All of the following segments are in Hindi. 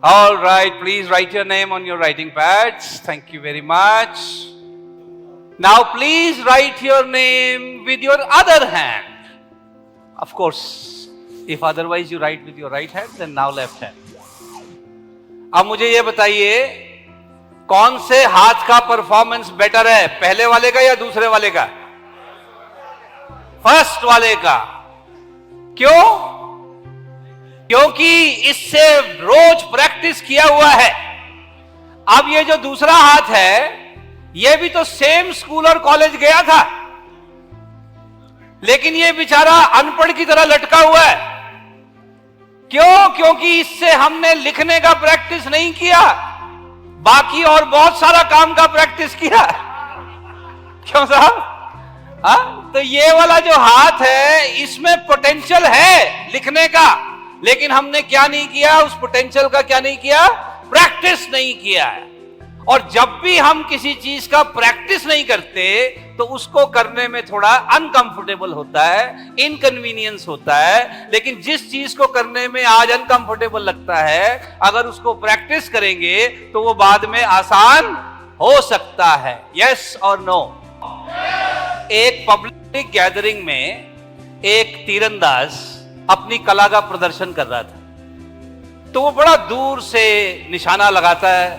All right, please write your name on your writing pads. Thank you very much. Now please write your name with your other hand. Of course, if otherwise you write with your right hand, then now left hand. अब मुझे ये बताइए, कौन से हाथ का परफॉर्मेंस बेटर है, पहले वाले का या दूसरे वाले का? फर्स्ट वाले का। क्यों? क्योंकि इससे रोज प्रैक्टिस किया हुआ है। अब ये जो दूसरा हाथ है, ये भी तो सेम स्कूल और कॉलेज गया था, लेकिन ये बेचारा अनपढ़ की तरह लटका हुआ है। क्यों? क्योंकि इससे हमने लिखने का प्रैक्टिस नहीं किया, बाकी और बहुत सारा काम का प्रैक्टिस किया। क्यों साहब? तो ये वाला जो हाथ है, इसमें पोटेंशियल है लिखने का, लेकिन हमने क्या नहीं किया, उस पोटेंशियल का क्या नहीं किया? प्रैक्टिस नहीं किया है। और जब भी हम किसी चीज का प्रैक्टिस नहीं करते तो उसको करने में थोड़ा अनकंफर्टेबल होता है, इनकन्वीनियंस होता है। लेकिन जिस चीज को करने में आज अनकंफर्टेबल लगता है, अगर उसको प्रैक्टिस करेंगे तो वो बाद में आसान हो सकता है। यस और नो? एक पब्लिक गैदरिंग में एक तीरंदाज अपनी कला का प्रदर्शन कर रहा था, तो वो बड़ा दूर से निशाना लगाता है,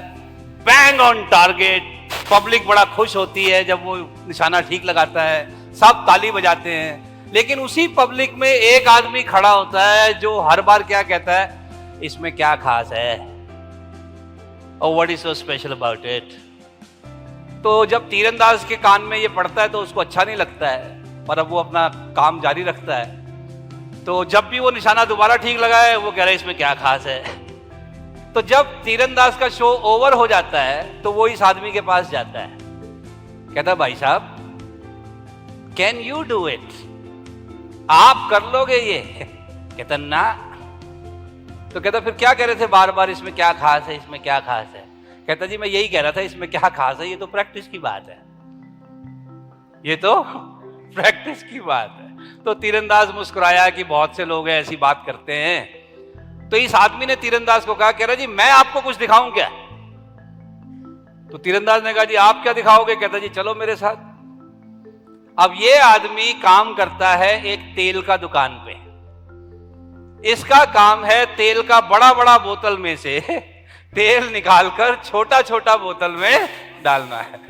बैंग ऑन टारगेट। पब्लिक बड़ा खुश होती है जब वो निशाना ठीक लगाता है, सब ताली बजाते हैं। लेकिन उसी पब्लिक में एक आदमी खड़ा होता है जो हर बार क्या कहता है, इसमें क्या खास है, और what is so special about it. तो जब तीरंदाज के कान में ये पड़ता है तो उसको अच्छा नहीं लगता है, पर अब वो अपना काम जारी रखता है। तो जब भी वो निशाना दोबारा ठीक लगाए, वो कह रहा है इसमें क्या खास है। तो जब तीरंदाज का शो ओवर हो जाता है तो वो इस आदमी के पास जाता है, कहता है भाई साहब, कैन यू डू इट, आप कर लोगे ये? कहता ना। तो कहता फिर क्या कह रहे थे बार बार, इसमें क्या खास है, इसमें क्या खास है? कहता जी मैं यही कह रहा था, इसमें क्या खास है, ये तो प्रैक्टिस की बात है, ये तो प्रैक्टिस की बात है। तो तीरंदाज मुस्कुराया कि बहुत से लोग ऐसी बात करते हैं। तो इस आदमी ने तीरंदाज को कहा, कह रहा जी मैं आपको कुछ दिखाऊं क्या? तो तीरंदाज ने कहा जी आप क्या दिखाओगे? कहता जी चलो मेरे साथ। अब ये आदमी काम करता है एक तेल का दुकान पे। इसका काम है तेल का बड़ा बड़ा बोतल में से तेल निकालकर छोटा छोटा बोतल में डालना है।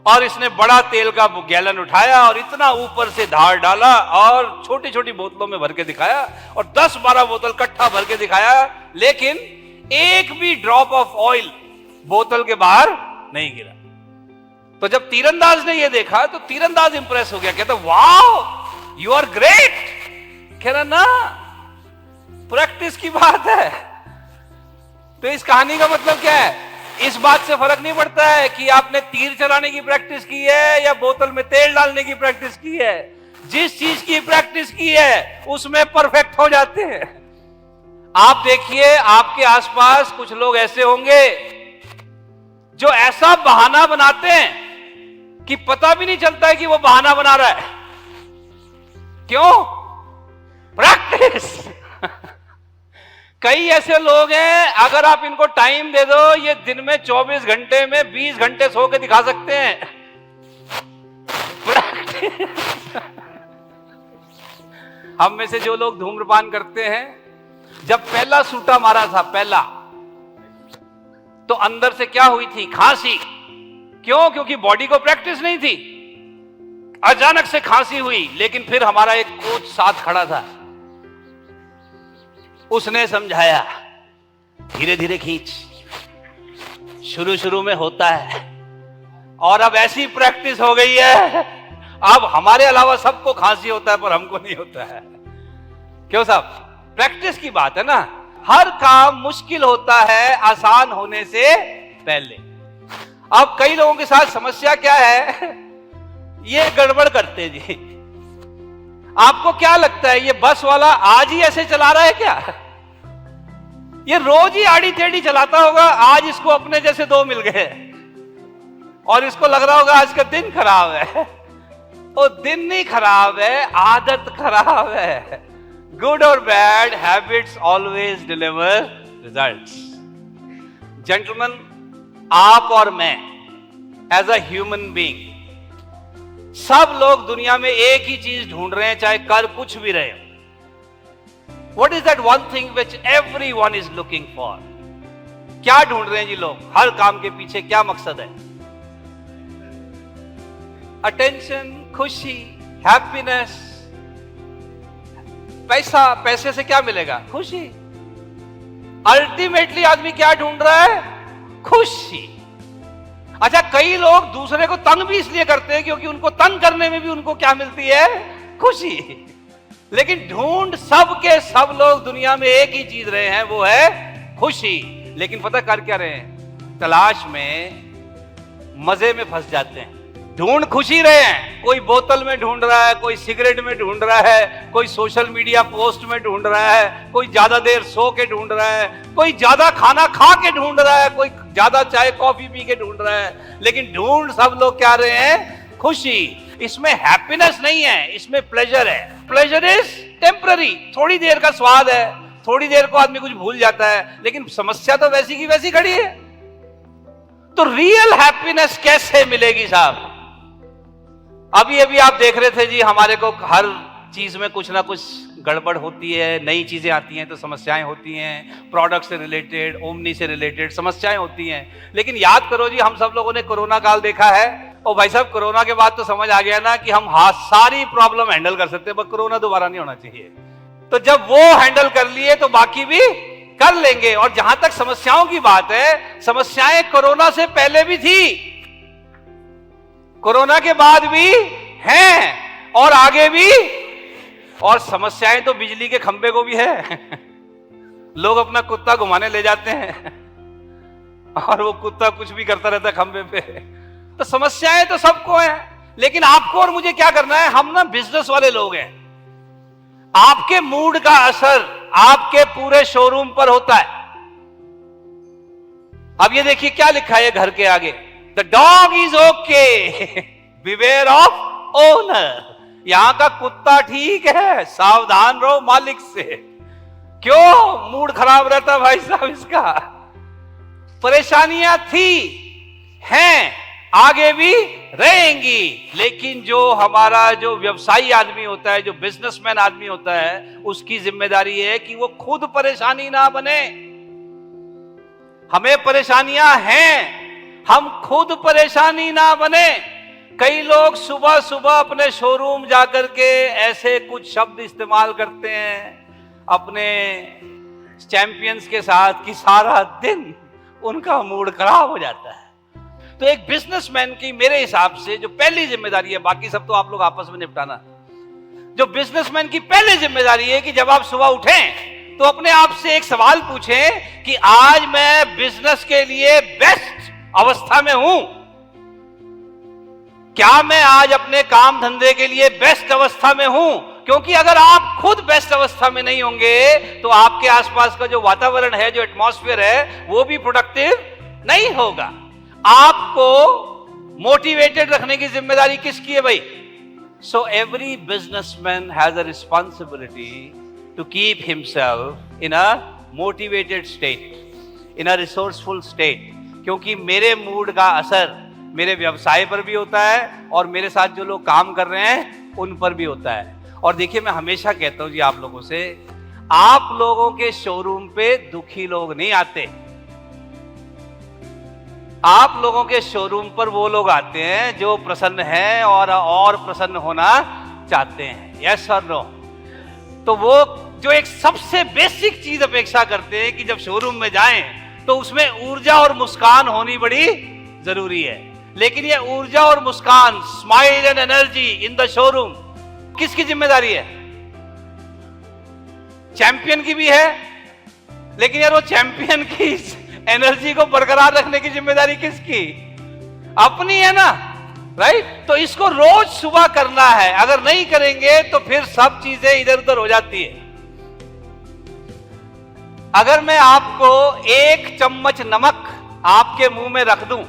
और इसने बड़ा तेल का गैलन उठाया और इतना ऊपर से धार डाला और छोटी छोटी बोतलों में भर के दिखाया, और 10-12 बोतल इकट्ठा भर के दिखाया, लेकिन एक भी ड्रॉप ऑफ ऑयल बोतल के बाहर नहीं गिरा। तो जब तीरंदाज ने यह देखा तो तीरंदाज इंप्रेस हो गया, कहता वाह यू आर ग्रेट। कह रहा ना, प्रैक्टिस की बात है। तो इस कहानी का मतलब क्या है? इस बात से फर्क नहीं पड़ता है कि आपने तीर चलाने की प्रैक्टिस की है या बोतल में तेल डालने की प्रैक्टिस की है। जिस चीज की प्रैक्टिस की है उसमें परफेक्ट हो जाते हैं। आप देखिए आपके आसपास कुछ लोग ऐसे होंगे जो ऐसा बहाना बनाते हैं कि पता भी नहीं चलता है कि वो बहाना बना रहा है। क्यों? प्रैक्टिस। कई ऐसे लोग हैं, अगर आप इनको टाइम दे दो, ये दिन में 24 घंटे में 20 घंटे सो के दिखा सकते हैं। हम में से जो लोग धूम्रपान करते हैं, जब पहला सूटा मारा था पहला, तो अंदर से क्या हुई थी? खांसी। क्यों? क्योंकि बॉडी को प्रैक्टिस नहीं थी। अचानक से खांसी हुई, लेकिन फिर हमारा एक कोच साथ खड़ा था, उसने समझाया धीरे धीरे खींच, शुरू शुरू में होता है। और अब ऐसी प्रैक्टिस हो गई है, अब हमारे अलावा सबको खांसी होता है पर हमको नहीं होता है। क्यों साहब? प्रैक्टिस की बात है ना। हर काम मुश्किल होता है आसान होने से पहले। अब कई लोगों के साथ समस्या क्या है, ये गड़बड़ करते जी। आपको क्या लगता है ये बस वाला आज ही ऐसे चला रहा है क्या? ये रोज ही आड़ी टेढ़ी चलाता होगा, आज इसको अपने जैसे दो मिल गए और इसको लग रहा होगा आज का दिन खराब है। वो दिन नहीं खराब है, आदत खराब है। गुड और bad habits always deliver results. Gentleman, आप और मैं एज अ ह्यूमन बीइंग, सब लोग दुनिया में एक ही चीज ढूंढ रहे हैं, चाहे कर कुछ भी रहे हो। What is that one thing which everyone is looking for? क्या ढूंढ रहे हैं जी लोग? हर काम के पीछे क्या मकसद है? अटेंशन, खुशी, हैप्पीनेस। पैसा, पैसे से क्या मिलेगा? खुशी। अल्टीमेटली आदमी क्या ढूंढ रहा है? खुशी। अच्छा, कई लोग दूसरे को तंग भी इसलिए करते हैं क्योंकि उनको तंग करने में भी उनको क्या मिलती है? खुशी। लेकिन ढूंढ सब के सब लोग दुनिया में एक ही चीज रहे हैं, वो है खुशी। लेकिन पता कर क्या रहे हैं? तलाश में मजे में फंस जाते हैं। ढूंढ खुशी रहे हैं, कोई बोतल में ढूंढ रहा है, कोई सिगरेट में ढूंढ रहा है, कोई सोशल मीडिया पोस्ट में ढूंढ रहा है, कोई ज्यादा देर सो के ढूंढ रहा है, कोई ज्यादा खाना खा के ढूंढ रहा है, कोई ज्यादा चाय कॉफी पी के ढूंढ रहा है। लेकिन ढूंढ सब लोग क्या रहे हैं? खुशी। इसमें हैप्पीनेस नहीं है, इसमें प्लेजर है। प्लेजर इज टेम्पररी, थोड़ी देर का स्वाद है, थोड़ी देर को आदमी कुछ भूल जाता है, लेकिन समस्या तो वैसी की वैसी खड़ी है। तो रियल हैप्पीनेस कैसे मिलेगी साहब? अभी अभी आप देख रहे थे जी, हमारे को हर चीज में कुछ ना कुछ गड़बड़ होती है, नई चीजें आती हैं तो समस्याएं होती हैं, प्रोडक्ट से रिलेटेड, ओमनी से रिलेटेड समस्याएं होती हैं। लेकिन याद करो जी, हम सब लोगों ने कोरोना काल देखा है, और भाई साहब कोरोना के बाद तो समझ आ गया ना कि हम सारी प्रॉब्लम हैंडल कर सकते हैं, बस कोरोना दोबारा नहीं होना चाहिए। तो जब वो हैंडल कर लिए तो बाकी भी कर लेंगे। और जहां तक समस्याओं की बात है, समस्याएं कोरोना से पहले भी थी, कोरोना के बाद भी हैं, और आगे भी। और समस्याएं तो बिजली के खंभे को भी है। लोग अपना कुत्ता घुमाने ले जाते हैं और वो कुत्ता कुछ भी करता रहता है खंभे पे। तो समस्याएं तो सबको हैं, लेकिन आपको और मुझे क्या करना है? हम ना बिजनेस वाले लोग हैं। आपके मूड का असर आपके पूरे शोरूम पर होता है। अब ये देखिए क्या लिखा है घर के आगे, the dog is okay, beware of owner. यहां का कुत्ता ठीक है, सावधान रहो मालिक से। क्यों मूड खराब रहता भाई साहब इसका? परेशानियां थी, हैं, आगे भी रहेंगी। लेकिन जो हमारा जो व्यवसायी आदमी होता है, जो बिजनेसमैन आदमी होता है, उसकी जिम्मेदारी है कि वो खुद परेशानी ना बने। हमें परेशानियां हैं, हम खुद परेशानी ना बने। कई लोग सुबह सुबह अपने शोरूम जाकर के ऐसे कुछ शब्द इस्तेमाल करते हैं अपने चैंपियंस के साथ कि सारा दिन उनका मूड खराब हो जाता है। तो एक बिजनेसमैन की मेरे हिसाब से जो पहली जिम्मेदारी है, बाकी सब तो आप लोग आपस में निपटाना, जो बिजनेसमैन की पहली जिम्मेदारी है कि जब आप सुबह उठें तो अपने आप से एक सवाल पूछें कि आज मैं बिजनेस के लिए बेस्ट अवस्था में हूं। क्या मैं आज अपने काम धंधे के लिए बेस्ट अवस्था में हूं? क्योंकि अगर आप खुद बेस्ट अवस्था में नहीं होंगे तो आपके आसपास का जो वातावरण है, जो एटमॉस्फेयर है, वो भी प्रोडक्टिव नहीं होगा। आपको मोटिवेटेड रखने की जिम्मेदारी किसकी है भाई? So every businessman has a responsibility to keep himself in a motivated state, in a resourceful state. क्योंकि मेरे मूड का असर मेरे व्यवसाय पर भी होता है और मेरे साथ जो लोग काम कर रहे हैं उन पर भी होता है। और देखिए, मैं हमेशा कहता हूं जी आप लोगों से, आप लोगों के शोरूम पे दुखी लोग नहीं आते। आप लोगों के शोरूम पर वो लोग आते हैं जो प्रसन्न हैं और प्रसन्न होना चाहते हैं। यस और नो? तो वो जो एक सबसे बेसिक चीज अपेक्षा करते हैं कि जब शोरूम में जाएं तो उसमें ऊर्जा और मुस्कान होनी बड़ी जरूरी है। लेकिन ये ऊर्जा और मुस्कान, smile and energy in the showroom, किसकी जिम्मेदारी है? चैंपियन की भी है, लेकिन यार वो चैंपियन की एनर्जी को बरकरार रखने की जिम्मेदारी किसकी? अपनी है ना, राइट? तो इसको रोज सुबह करना है। अगर नहीं करेंगे तो फिर सब चीजें इधर उधर हो जाती है। अगर मैं आपको 1 चम्मच नमक आपके मुंह में रख दूं,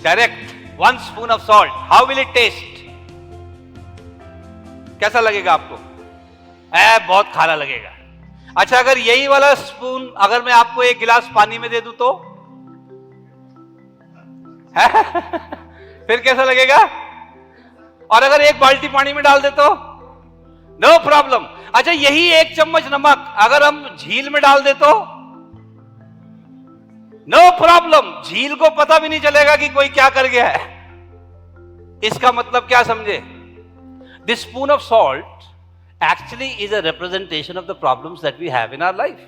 direct 1 spoon of salt, how will it taste? कैसा लगेगा आपको? बहुत खारा लगेगा। अच्छा, अगर यही वाला स्पून अगर मैं आपको एक गिलास पानी में दे दूं तो फिर कैसा लगेगा? और अगर एक बाल्टी पानी में डाल दे तो नो प्रॉब्लम। अच्छा, यही एक चम्मच नमक अगर हम झील में डाल दे तो नो प्रॉब्लम, झील को पता भी नहीं चलेगा कि कोई क्या कर गया है। इसका मतलब क्या समझे? This spoon of salt actually is a representation of the problems that we have in our life.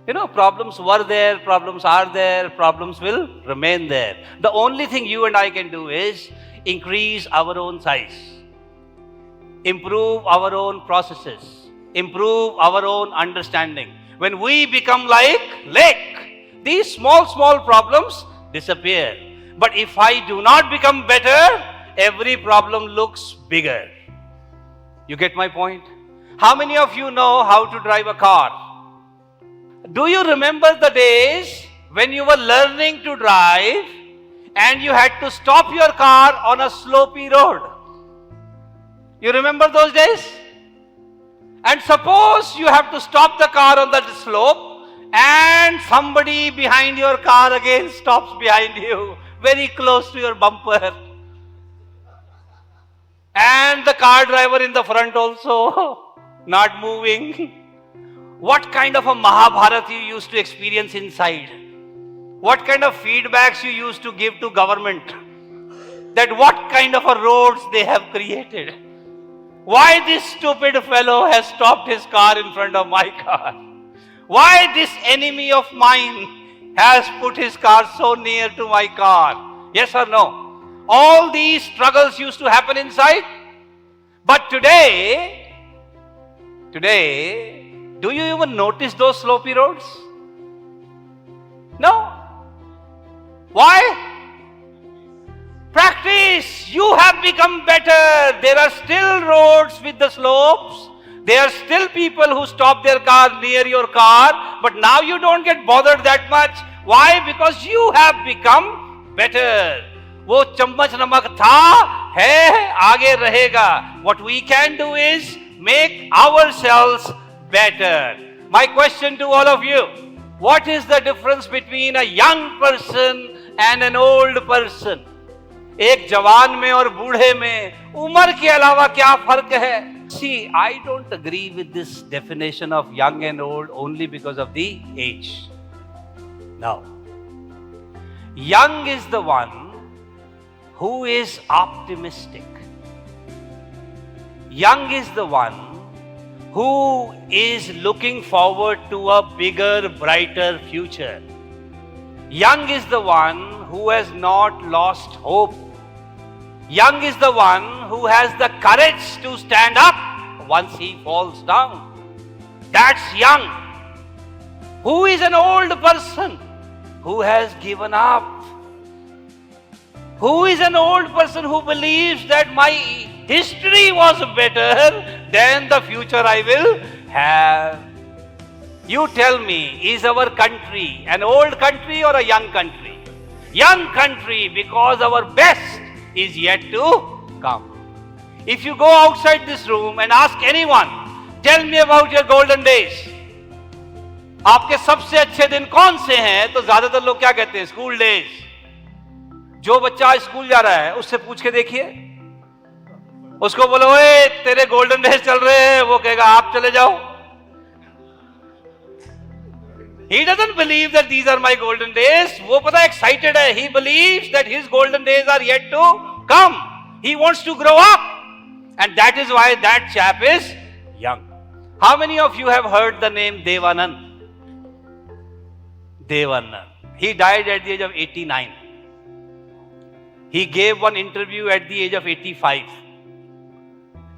You know, problems were there, problems are there, problems will remain there. The only thing you and I can do is increase our own size, improve our own processes, improve our own understanding. When we become like lake, these small problems disappear. But if I do not become better, every problem looks bigger. You get my point? How many of you know how to drive a car? Do you remember the days when you were learning to drive and you had to stop your car on a slopey road? You remember those days? And suppose you have to stop the car on that slope and somebody behind your car again stops behind you, very close to your bumper. And the car driver in the front also not moving. What kind of a Mahabharata you used to experience inside? What kind of feedbacks you used to give to government? That what kind of a roads they have created? Why this stupid fellow has stopped his car in front of my car? Why this enemy of mine has put his car so near to my car? Yes or no? All these struggles used to happen inside. But today, do you even notice those slopey roads? No. Why? Practice. You have become better. There are still roads with the slopes. There are still people who stop their car near your car. But now you don't get bothered that much. Why? Because you have become better. वो चम्मच नमक था, है, आगे रहेगा. What we can do is make ourselves better. My question to all of you, what is the difference between a young person and an old person? एक जवान में और बूढ़े में उम्र के अलावा क्या फर्क है? See, I don't agree with this definition of young and old only because of the age. No. Young is the one who is optimistic. Young is the one who is looking forward to a bigger, brighter future. Young is the one who has not lost hope. Young is the one who has the courage to stand up once he falls down. That's young. Who is an old person who has given up? Who is an old person who believes that my history was better than the future I will have? You tell me, is our country an old country or a young country? Young country, because our best is yet to come. If you go outside this room and ask anyone, tell me about your golden days. आपके सबसे अच्छे दिन कौन से हैं? तो ज्यादातर लोग क्या कहते हैं? School days. जो बच्चा स्कूल जा रहा है उससे पूछ के देखिए, उसको बोलो ओए तेरे गोल्डन डेज चल रहे हैं, वो कहेगा आप चले जाओ. He doesn't believe that these are my golden days. वो पता excited है. He believes that his golden days are yet to come. He wants to grow up, and that is why that chap is young. How many of you have heard the name Devanand? Devanand. He died at the age of 89. He gave one interview at the age of 85.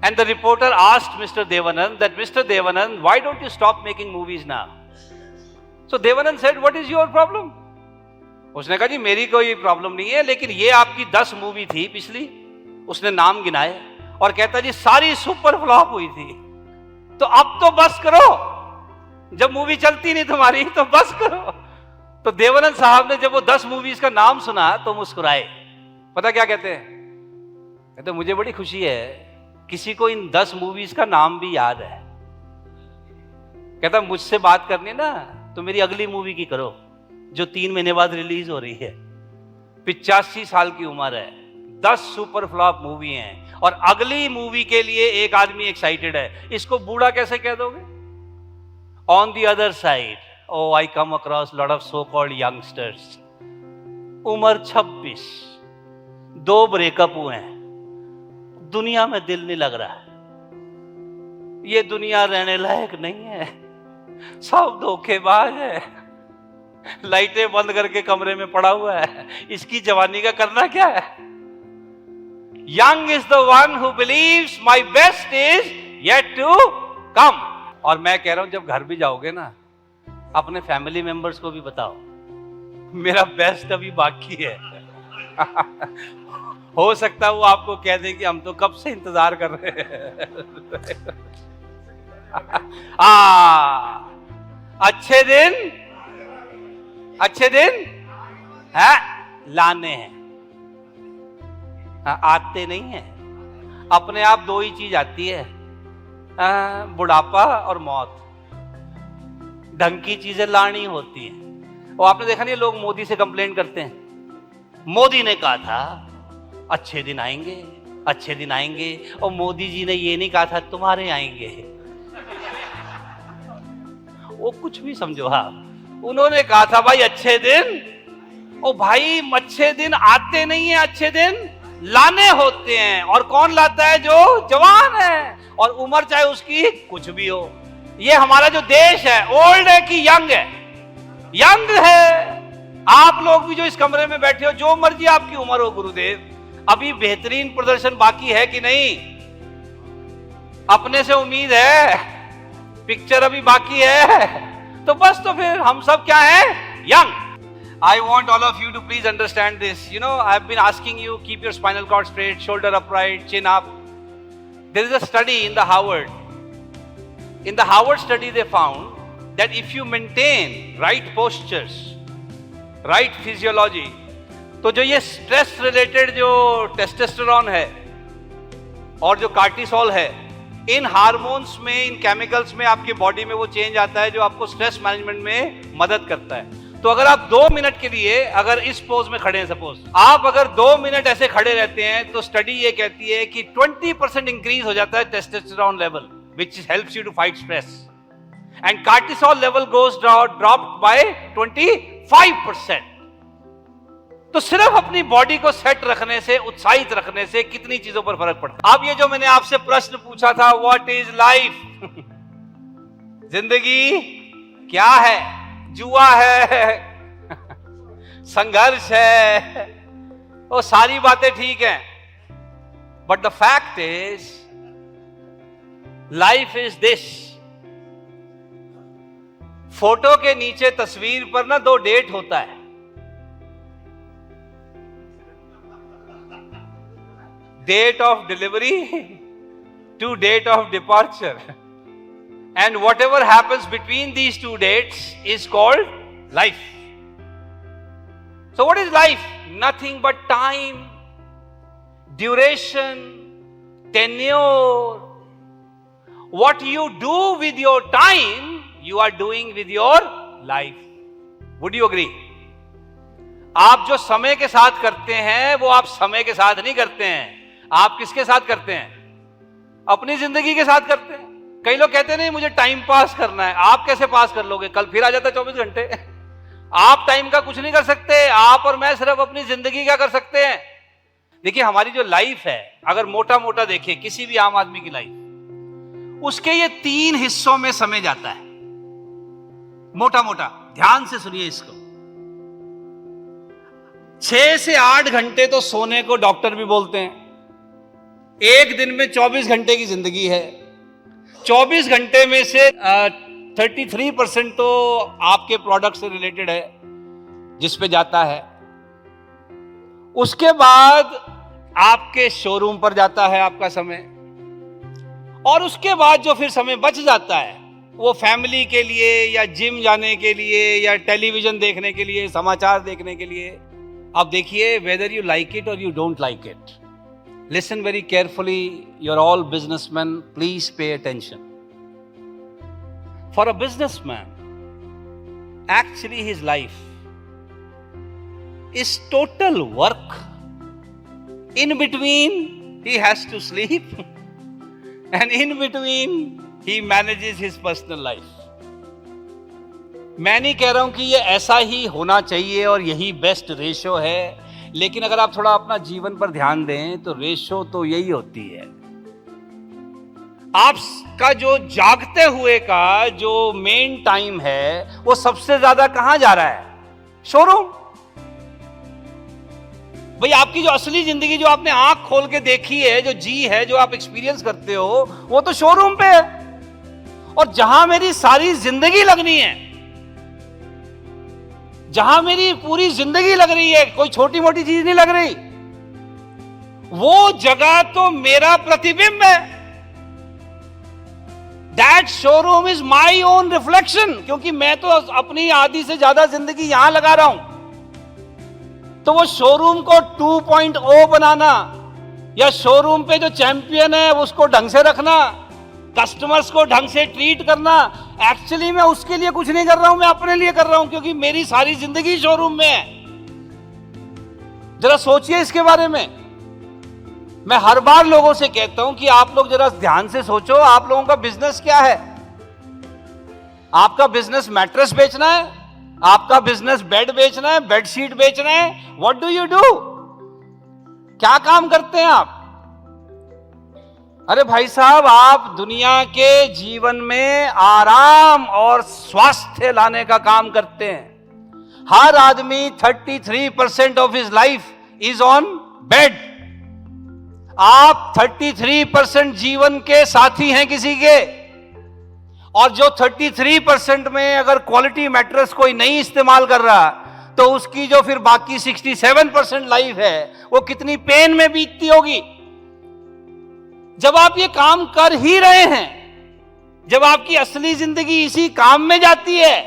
And the reporter asked Mr. Devanand that, Mr. Devanand, why don't you stop making movies now? So Devanand said, what is your problem? उसने कहा जी मेरी कोई प्रॉब्लम नहीं है, लेकिन ये आपकी 10 मूवी थी पिछली, उसने नाम गिनाए और कहता जी सारी सुपर फ्लॉप हुई थी, तो अब तो बस करो, जब मूवी चलती नहीं तुम्हारी तो बस करो. तो देवानंद साहब ने जब वो 10 मूवीज का नाम सुना तो मुस्कुराए. पता क्या कहते हैं? कहते मुझे बड़ी खुशी है किसी को इन 10 मूवीज का नाम भी याद है. कहता मुझसे बात करनी ना तो मेरी अगली मूवी की करो जो 3 महीने बाद रिलीज हो रही है। 85 साल की उम्र है, 10 सुपर फ्लॉप मूवी हैं और अगली मूवी के लिए एक आदमी एक्साइटेड है। इसको बूढ़ा कैसे कह दोगे? On the other side, oh I come across lot of so called youngsters, उम्र 26, 2 ब्रेकअप हुए हैं, दुनिया में दिल नहीं लग रहा है, ये दुनिया रहने लायक नहीं है, सब धोखेबाज है, लाइटें बंद करके कमरे में पड़ा हुआ है, इसकी जवानी का करना क्या है? Young is the one who believes my best is yet to come. और मैं कह रहा हूं जब घर भी जाओगे ना, अपने फैमिली मेंबर्स को भी बताओ मेरा बेस्ट अभी बाकी है। हो सकता है वो आपको कह दे कि हम तो कब से इंतजार कर रहे हैं। अच्छे दिन है लाने हैं, आते नहीं है। अपने आप 2 ही चीज आती है, बुढ़ापा और मौत। ढंग की चीजें लानी होती हैं। और आपने देखा नहीं लोग मोदी से कंप्लेंट करते हैं, मोदी ने कहा था अच्छे दिन आएंगे, अच्छे दिन आएंगे, और मोदी जी ने ये नहीं कहा था तुम्हारे आएंगे। वो कुछ भी समझो आप, उन्होंने कहा था भाई अच्छे दिन। ओ भाई अच्छे दिन आते नहीं है, अच्छे दिन लाने होते हैं। और कौन लाता है? जो जवान है, और उम्र चाहे उसकी कुछ भी हो। ये हमारा जो देश है ओल्ड है कि यंग है? यंग है। आप लोग भी जो इस कमरे में बैठे हो, जो मर्जी आपकी उम्र हो गुरुदेव, अभी बेहतरीन प्रदर्शन बाकी है कि नहीं? अपने से उम्मीद है, पिक्चर अभी बाकी है, तो बस तो फिर हम सब क्या है? Young. I want all of you to please understand this. You know, I've been asking you, keep your spinal cord straight, shoulder upright, chin up. There is a study in the Harvard. In the Harvard study, they found that if you maintain right postures, right physiology, तो जो ये स्ट्रेस रिलेटेड जो टेस्टोस्टेरोन है और जो कार्टिसोल है, इन हार्मोन्स में, इन केमिकल्स में आपकी बॉडी में वो चेंज आता है जो आपको स्ट्रेस मैनेजमेंट में मदद करता है। तो अगर आप 2 मिनट के लिए अगर इस पोज में खड़े हैं, सपोज आप अगर 2 मिनट ऐसे खड़े रहते हैं, तो स्टडी ये कहती है कि 20% इंक्रीज हो जाता है testosterone level, which helps you to fight stress, and cortisol level goes dropped by 25%. तो सिर्फ अपनी बॉडी को सेट रखने से, उत्साहित रखने से कितनी चीजों पर फर्क पड़ता है। अब ये जो मैंने आपसे प्रश्न पूछा था, व्हाट इज लाइफ, जिंदगी क्या है? जुआ है, संघर्ष है, वो सारी बातें ठीक हैं, but the fact is life is this. Photo के नीचे तस्वीर पर ना 2 डेट होता है। Date of delivery to date of departure, and whatever happens between these 2 dates is called life. So what is life? Nothing but time, duration, tenure. What you do with your time, you are doing with your life. Would you agree? आप जो समय के साथ करते हैं वो आप समय के साथ नहीं करते हैं। आप किसके साथ करते हैं? अपनी जिंदगी के साथ करते हैं। कई लोग कहते हैं नहीं मुझे टाइम पास करना है। आप कैसे पास कर लोगे? कल फिर आ जाता 24 घंटे। आप टाइम का कुछ नहीं कर सकते। आप और मैं सिर्फ अपनी जिंदगी का कर सकते हैं। देखिए हमारी जो लाइफ है, अगर मोटा मोटा देखें किसी भी आम आदमी की लाइफ, उसके ये 3 हिस्सों में समय जाता है। मोटा मोटा ध्यान से सुनिए इसको। 6 से 8 घंटे तो सोने को डॉक्टर भी बोलते हैं। एक दिन में 24 घंटे की जिंदगी है। 24 घंटे में से 33% तो आपके प्रोडक्ट से रिलेटेड है जिस पे जाता है। उसके बाद आपके शोरूम पर जाता है आपका समय, और उसके बाद जो फिर समय बच जाता है वो फैमिली के लिए या जिम जाने के लिए या टेलीविजन देखने के लिए, समाचार देखने के लिए। अब देखिए, वेदर यू लाइक इट और you don't like it, listen very carefully, you are all businessman, please pay attention. For a businessman, actually his life is total work. In between, he has to sleep, and in between, he manages his personal life. मैं नहीं कह रहा हूं कि ये ऐसा ही होना चाहिए और यही बेस्ट रेशो है, लेकिन अगर आप थोड़ा अपना जीवन पर ध्यान दें तो रेशो तो यही होती है। आपका जो जागते हुए का जो मेन टाइम है वो सबसे ज्यादा कहां जा रहा है? शोरूम। भाई आपकी जो असली जिंदगी जो आपने आंख खोल के देखी है, जो जी है, जो आप एक्सपीरियंस करते हो, वो तो शोरूम पे है। और जहां मेरी सारी जिंदगी लगनी है, जहां मेरी पूरी जिंदगी लग रही है, कोई छोटी मोटी चीज नहीं लग रही, वो जगह तो मेरा प्रतिबिंब है। That showroom is my own reflection, क्योंकि मैं तो अपनी आधी से ज्यादा जिंदगी यहां लगा रहा हूं। तो वो शोरूम को 2.0 बनाना, या शोरूम पे जो चैंपियन है उसको ढंग से रखना, कस्टमर्स को ढंग से ट्रीट करना, एक्चुअली मैं उसके लिए कुछ नहीं कर रहा हूं, मैं अपने लिए कर रहा हूं, क्योंकि मेरी सारी जिंदगी शोरूम में है। जरा सोचिए इसके बारे में। मैं हर बार लोगों से कहता हूं कि आप लोग जरा ध्यान से सोचो, आप लोगों का बिजनेस क्या है? आपका बिजनेस मैट्रेस बेचना है? आपका बिजनेस बेड बेचना है, बेडशीट बेचना है? What do you do? क्या काम करते हैं आप? अरे भाई साहब, आप दुनिया के जीवन में आराम और स्वास्थ्य लाने का काम करते हैं। हर आदमी 33% of his life is on bed. आप 33% जीवन के साथी हैं किसी के, और जो 33% में अगर क्वालिटी मैट्रेस कोई नहीं इस्तेमाल कर रहा, तो उसकी जो फिर बाकी 67% लाइफ है वो कितनी पेन में बीतती होगी। जब आप ये काम कर ही रहे हैं, जब आपकी असली जिंदगी इसी काम में जाती है,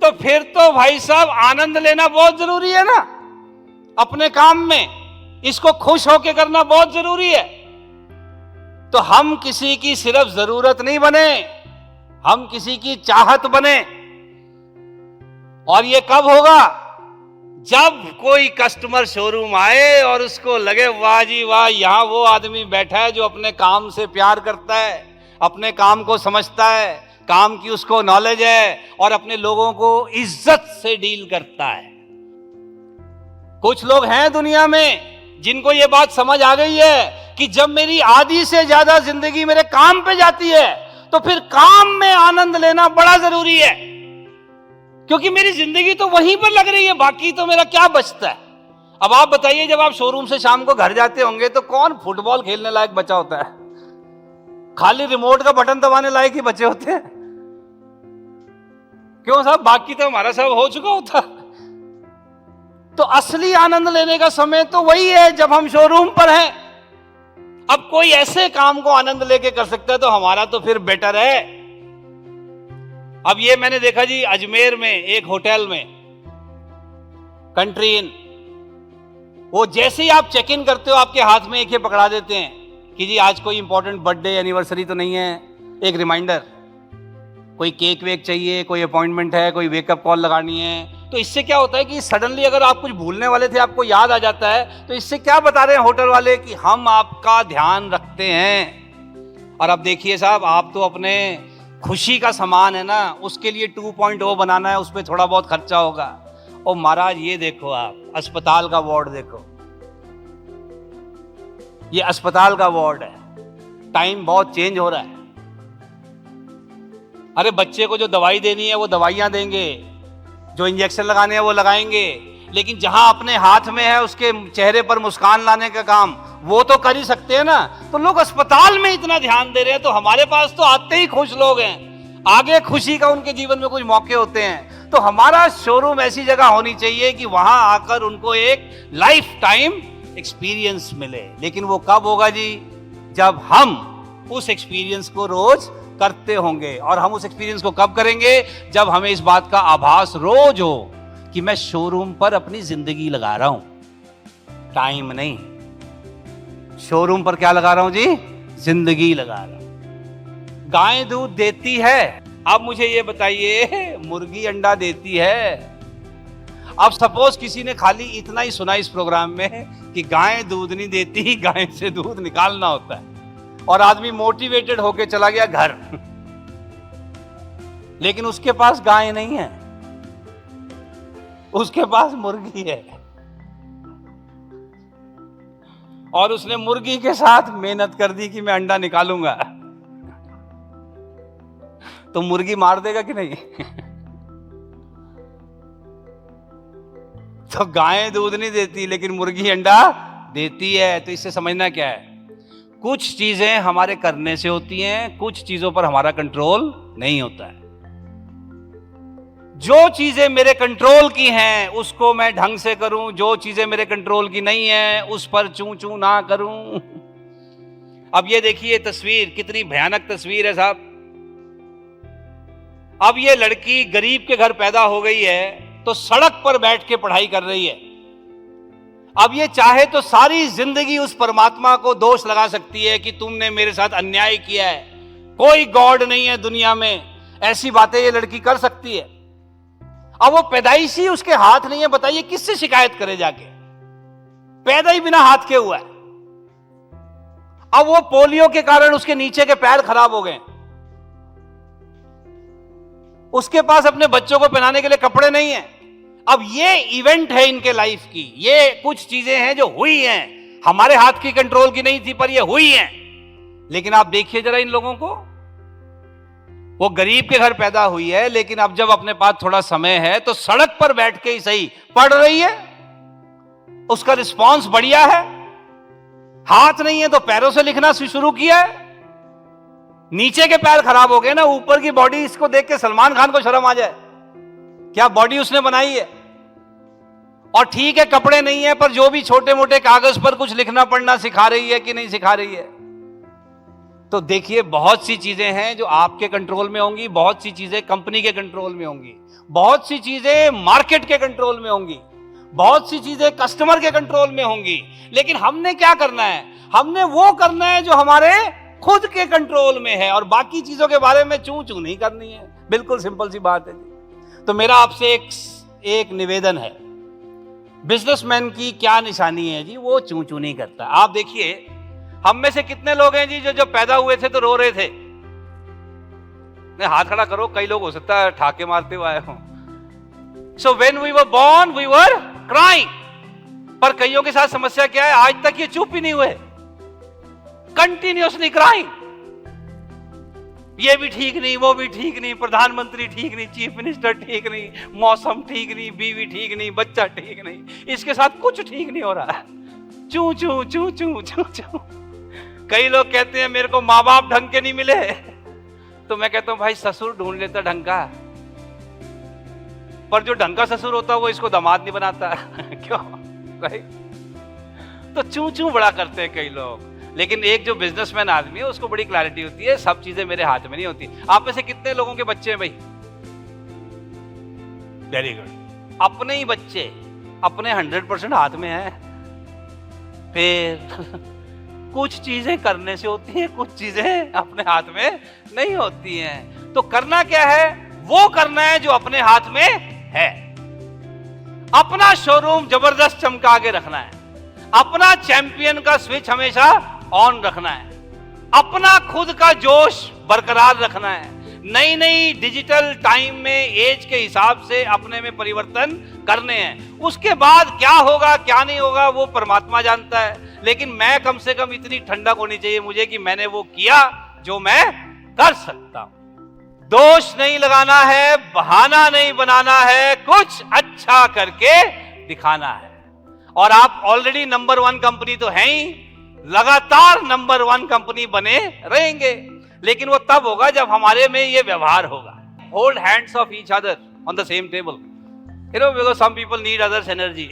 तो फिर तो भाई साहब आनंद लेना बहुत जरूरी है ना अपने काम में। इसको खुश होकर करना बहुत जरूरी है। तो हम किसी की सिर्फ जरूरत नहीं बने, हम किसी की चाहत बने। और ये कब होगा? जब कोई कस्टमर शोरूम आए और उसको लगे वाह जी वाह, यहां वो आदमी बैठा है जो अपने काम से प्यार करता है, अपने काम को समझता है, काम की उसको नॉलेज है, और अपने लोगों को इज्जत से डील करता है। कुछ लोग हैं दुनिया में जिनको ये बात समझ आ गई है कि जब मेरी आधी से ज्यादा जिंदगी मेरे काम पे जाती है, तो फिर काम में आनंद लेना बड़ा जरूरी है, क्योंकि मेरी जिंदगी तो वहीं पर लग रही है, बाकी तो मेरा क्या बचता है। अब आप बताइए, जब आप शोरूम से शाम को घर जाते होंगे तो कौन फुटबॉल खेलने लायक बचा होता है? खाली रिमोट का बटन दबाने लायक ही बचे होते हैं। क्यों साहब? बाकी तो हमारा सब हो चुका होता है। तो असली आनंद लेने का समय तो वही है जब हम शोरूम पर हैं। अब कोई ऐसे काम को आनंद लेके कर सकता है तो हमारा तो फिर बेटर है। अब ये मैंने देखा जी, अजमेर में एक होटल में, कंट्री इन, वो जैसे ही आप चेक इन करते हो आपके हाथ में एक ये पकड़ा देते हैं कि जी आज कोई इंपॉर्टेंट बर्थडे एनिवर्सरी तो नहीं है, एक रिमाइंडर, कोई केक वेक चाहिए, कोई अपॉइंटमेंट है, कोई वेकअप कॉल लगानी है। तो इससे क्या होता है कि सडनली अगर आप कुछ भूलने वाले थे आपको याद आ जाता है। तो इससे क्या बता रहे हैं होटल वाले कि हम आपका ध्यान रखते हैं। और अब देखिए साहब, आप तो अपने खुशी का सामान है ना, उसके लिए 2.0 बनाना है, उस पर थोड़ा बहुत खर्चा होगा। और महाराज ये देखो, आप अस्पताल का वार्ड देखो, ये अस्पताल का वार्ड है, टाइम बहुत चेंज हो रहा है। अरे बच्चे को जो दवाई देनी है वो दवाइयां देंगे, जो इंजेक्शन लगाने हैं वो लगाएंगे, लेकिन जहां अपने हाथ में है उसके चेहरे पर मुस्कान लाने का काम वो तो कर ही सकते हैं ना। तो लोग अस्पताल में इतना ध्यान दे रहे हैं, तो हमारे पास तो आते ही खुश लोग हैं, आगे खुशी का उनके जीवन में कुछ मौके होते हैं। तो हमारा शोरूम ऐसी जगह होनी चाहिए कि वहां आकर उनको एक लाइफ टाइम एक्सपीरियंस मिले। लेकिन वो कब होगा जी? जब हम उस एक्सपीरियंस को रोज करते होंगे। और हम उस एक्सपीरियंस को कब करेंगे? जब हमें इस बात का आभास रोज हो कि मैं शोरूम पर अपनी जिंदगी लगा रहा हूं, टाइम नहीं। शोरूम पर क्या लगा रहा हूं जी? जिंदगी लगा रहा हूं। गाय दूध देती है अब मुझे ये बताइए, मुर्गी अंडा देती है। अब सपोज किसी ने खाली इतना ही सुना इस प्रोग्राम में कि गाय दूध नहीं देती, गाय से दूध निकालना होता है, और आदमी मोटिवेटेड होके चला गया घर, लेकिन उसके पास गाय नहीं है, उसके पास मुर्गी है, और उसने मुर्गी के साथ मेहनत कर दी कि मैं अंडा निकालूंगा, तो मुर्गी मार देगा कि नहीं? तो गाय दूध नहीं देती लेकिन मुर्गी अंडा देती है। तो इससे समझना क्या है, कुछ चीजें हमारे करने से होती हैं, कुछ चीजों पर हमारा कंट्रोल नहीं होता है। जो चीजें मेरे कंट्रोल की हैं उसको मैं ढंग से करूं, जो चीजें मेरे कंट्रोल की नहीं है उस पर चूं चूं ना करूं। अब ये देखिए तस्वीर, कितनी भयानक तस्वीर है साहब। अब ये लड़की गरीब के घर पैदा हो गई है तो सड़क पर बैठ के पढ़ाई कर रही है। अब ये चाहे तो सारी जिंदगी उस परमात्मा को दोष लगा सकती है कि तुमने मेरे साथ अन्याय किया है, कोई गॉड नहीं है दुनिया में, ऐसी बातें ये लड़की कर सकती है। अब वो पैदाइशी उसके हाथ नहीं है, बताइए किससे शिकायत करे जाके, पैदा ही बिना हाथ के हुआ है। अब वो पोलियो के कारण उसके नीचे के पैर खराब हो गए, उसके पास अपने बच्चों को पहनाने के लिए कपड़े नहीं है। अब ये इवेंट है इनके लाइफ की, ये कुछ चीजें हैं जो हुई हैं, हमारे हाथ की कंट्रोल की नहीं थी पर ये हुई हैं। लेकिन आप देखिए जरा इन लोगों को, वो गरीब के घर पैदा हुई है लेकिन अब जब अपने पास थोड़ा समय है तो सड़क पर बैठ के ही सही पढ़ रही है, उसका रिस्पॉन्स बढ़िया है। हाथ नहीं है तो पैरों से लिखना शुरू किया है। नीचे के पैर खराब हो गए ना, ऊपर की बॉडी इसको देख के सलमान खान को शर्म आ जाए, क्या बॉडी उसने बनाई है। और ठीक है कपड़े नहीं है पर जो भी छोटे मोटे कागज पर कुछ लिखना पढ़ना सिखा रही है कि नहीं सिखा रही है। तो देखिए बहुत सी चीजें हैं जो आपके कंट्रोल में होंगी, बहुत सी चीजें कंपनी के कंट्रोल में होंगी, बहुत सी चीजें मार्केट के कंट्रोल में होंगी, बहुत सी चीजें कस्टमर के कंट्रोल में होंगी। लेकिन हमने क्या करना है, हमने वो करना है जो हमारे खुद के कंट्रोल में है, और बाकी चीजों के बारे में चूं चूं नहीं करनी है। बिल्कुल सिंपल सी बात है जी। तो मेरा आपसे एक निवेदन है, बिजनेसमैन की क्या निशानी है जी, वो चूं चूं नहीं करता। आप देखिए हम में से कितने लोग हैं जी जो जब पैदा हुए थे तो रो रहे थे। हाथ खड़ा करो, कई लोग हो सकता है ठाके मारते हुए आए हों। So when we were born we were crying. पर कईयों के साथ समस्या क्या है, आज तक ये चुप ही नहीं हुए, कंटिन्यूअसली क्राइंग। ये भी ठीक नहीं, वो भी ठीक नहीं, प्रधानमंत्री ठीक नहीं, चीफ मिनिस्टर ठीक नहीं, मौसम ठीक नहीं, बीवी ठीक नहीं, बच्चा ठीक नहीं, इसके साथ कुछ ठीक नहीं हो रहा है। चू चू चू चू चू चू। कई लोग कहते हैं मेरे को माँ बाप ढंग के नहीं मिले, तो मैं कहता हूं भाई ससुर ढूंढ लेता ढंग का। पर जो ढंग का ससुर होता है वो इसको दामाद नहीं बनाता। क्यों भाई? तो चू चू बड़ा करते हैं कई लोग। लेकिन एक जो बिजनेसमैन आदमी है उसको बड़ी क्लैरिटी होती है, सब चीजें मेरे हाथ में नहीं होती। आप में से कितने लोगों के बच्चे हैं भाई? Very good. अपने ही बच्चे अपने 100% हाथ में है। फिर कुछ चीजें करने से होती है, कुछ चीजें अपने हाथ में नहीं होती हैं। तो करना क्या है, वो करना है जो अपने हाथ में है। अपना शोरूम जबरदस्त चमका के रखना है, अपना चैंपियन का स्विच हमेशा ऑन रखना है, अपना खुद का जोश बरकरार रखना है, नई नई डिजिटल टाइम में एज के हिसाब से अपने में परिवर्तन करने हैं। उसके बाद क्या होगा क्या नहीं होगा वो परमात्मा जानता है, लेकिन मैं कम से कम इतनी ठंडक होनी चाहिए मुझे कि मैंने वो किया जो मैं कर सकता हूं। दोष नहीं लगाना है, बहाना नहीं बनाना है, कुछ अच्छा करके दिखाना है। और आप ऑलरेडी नंबर 1 कंपनी तो हैं ही, लगातार नंबर 1 कंपनी बने रहेंगे, लेकिन वो तब होगा जब हमारे में ये व्यवहार होगा। Hold hands of each other on the same table, you know, because some people need others energy.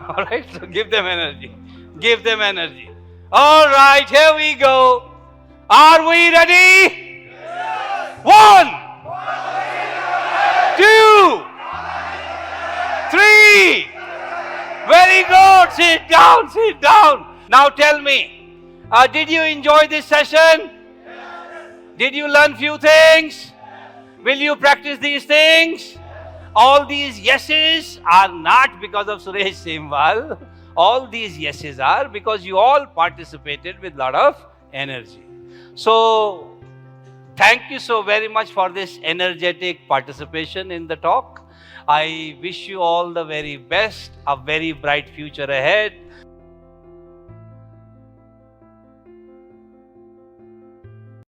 All right, so give them energy, give them energy. All right, here we go. Are we ready? Yes. 1 2 3. Very good. Sit down, sit down. Now tell me, did you enjoy this session? Yes. Did you learn few things? Will you practice these things? All these yeses are not because of Suresh Semwal. All these yeses are because you all participated with a lot of energy. So, thank you so very much for this energetic participation in the talk. I wish you all the very best, a very bright future ahead.